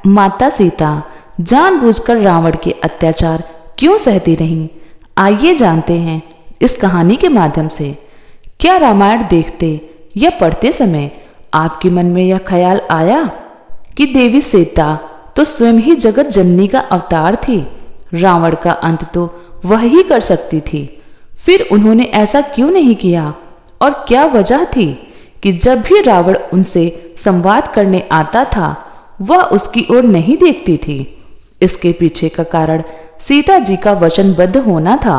माता सीता जानबूझकर रावण के अत्याचार क्यों सहती रहीं? आइए जानते हैं इस कहानी के माध्यम से। क्या रामायण देखते या पढ़ते समय आपके मन में यह ख्याल आया कि देवी सीता तो स्वयं ही जगत जननी का अवतार थी, रावण का अंत तो वह ही कर सकती थी। फिर उन्होंने ऐसा क्यों नहीं किया और क्या वजह थी कि जब भी रावण उनसे संवाद करने आता था वह उसकी ओर नहीं देखती थी? इसके पीछे का कारण सीता जी का वचनबद्ध होना था।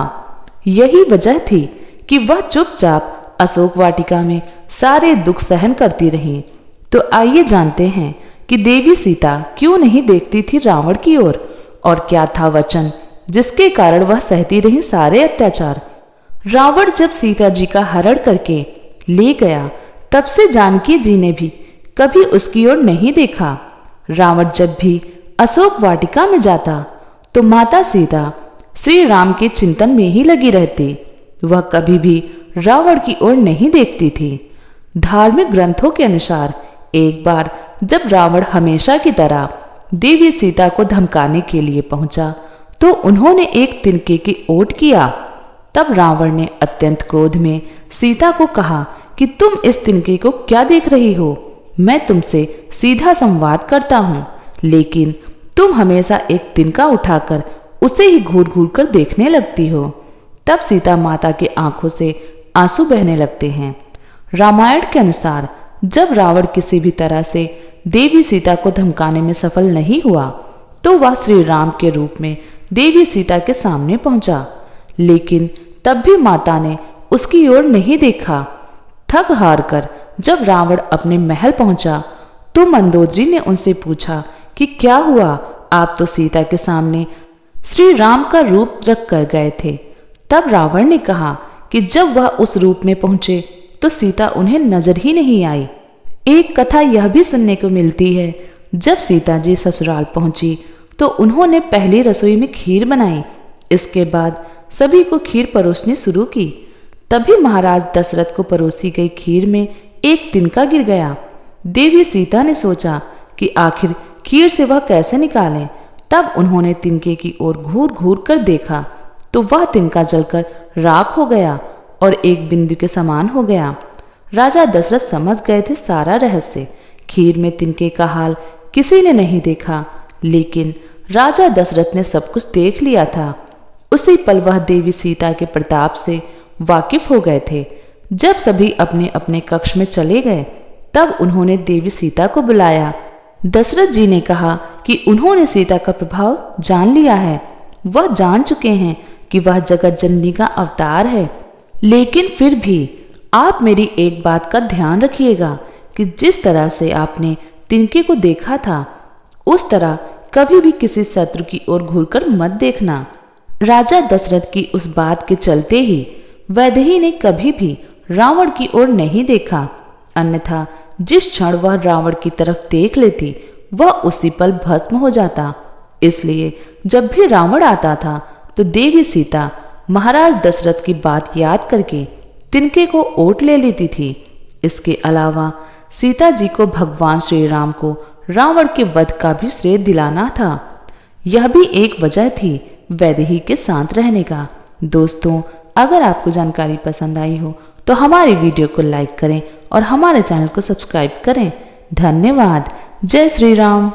यही वजह थी कि वह चुपचाप अशोक वाटिका में सारे दुख सहन करती रही। तो आइए जानते हैं कि देवी सीता क्यों नहीं देखती थी रावण की ओर और क्या था वचन जिसके कारण वह सहती रही सारे अत्याचार। रावण जब सीता जी का हरण करके ले गया तब से जानकी जी ने भी कभी उसकी ओर नहीं देखा। रावण जब भी अशोक वाटिका में जाता तो माता सीता श्री राम के चिंतन में ही लगी रहती। वह कभी भी रावण की ओर नहीं देखती थी। धार्मिक ग्रंथों के अनुसार एक बार जब रावण हमेशा की तरह देवी सीता को धमकाने के लिए पहुंचा तो उन्होंने एक तिनके की ओट किया। तब रावण ने अत्यंत क्रोध में सीता को कहा कि तुम इस तिनके को क्या देख रही हो? मैं तुमसे सीधा संवाद करता हूँ, लेकिन तुम हमेशा एक तिनका उठाकर उसे ही घूर घूर कर देखने लगती हो। तब सीता माता की आंखों से आंसू बहने लगते हैं। रामायण के अनुसार जब रावण किसी भी तरह से देवी सीता को धमकाने में सफल नहीं हुआ तो वह श्री राम के रूप में देवी सीता के सामने पहुंचा, लेकिन तब भी माता ने उसकी ओर नहीं देखा। थक हार कर जब रावण अपने महल पहुंचा तो मंदोदरी ने उनसे पूछा कि क्या हुआ? आप तो सीता के सामने श्री राम का रूप रख कर गए थे। तब रावण ने कहा कि जब वह उस रूप में पहुंचे तो सीता उन्हें नजर ही नहीं आई। एक कथा यह भी सुनने को मिलती है, जब सीता जी ससुराल पहुंची तो उन्होंने पहली रसोई में खीर बनाई। इसके बाद सभी को खीर परोसनी शुरू की। तभी महाराज दशरथ को परोसी गई खीर में एक तिनका गिर गया। देवी सीता ने सोचा कि आखिर खीर से वह कैसे निकालें। तब उन्होंने तिनके की ओर घूर घूर कर देखा तो वह तिनका जलकर राख हो गया और एक बिंदु के समान हो गया। राजा दशरथ समझ गए थे सारा रहस्य। खीर में तिनके का हाल किसी ने नहीं देखा, लेकिन राजा दशरथ ने सब कुछ देख लिया था। उसी पल वह देवी सीता के प्रताप से वाकिफ हो गए थे। जब सभी अपने अपने कक्ष में चले गए तब उन्होंने देवी सीता को बुलाया। दशरथ जी ने कहा कि उन्होंने सीता का प्रभाव जान लिया है। वह जान चुके हैं कि वह जगत जननी का अवतार है, लेकिन फिर भी आप मेरी एक बात का ध्यान रखिएगा कि जिस तरह से आपने तिनके को देखा था उस तरह कभी भी किसी शत्रु की ओर घूरकर मत देखना। राजा दशरथ की उस बात के चलते ही वैदेही ने कभी भी रावण की ओर नहीं देखा, अन्यथा जिस क्षण वह रावण की तरफ देख लेती वह उसी पल भस्म हो जाता। इसलिए जब भी रावण आता था तो देवी सीता महाराज दशरथ की बात याद करके तिनके को ओट ले लेती थी। इसके अलावा सीता जी को भगवान श्री राम को रावण के वध का भी श्रेय दिलाना था। यह भी एक वजह थी वैदेही के साथ रहने का। दोस्तों, अगर आपको जानकारी पसंद आई हो तो हमारी वीडियो को लाइक करें और हमारे चैनल को सब्सक्राइब करें। धन्यवाद। जय श्री राम।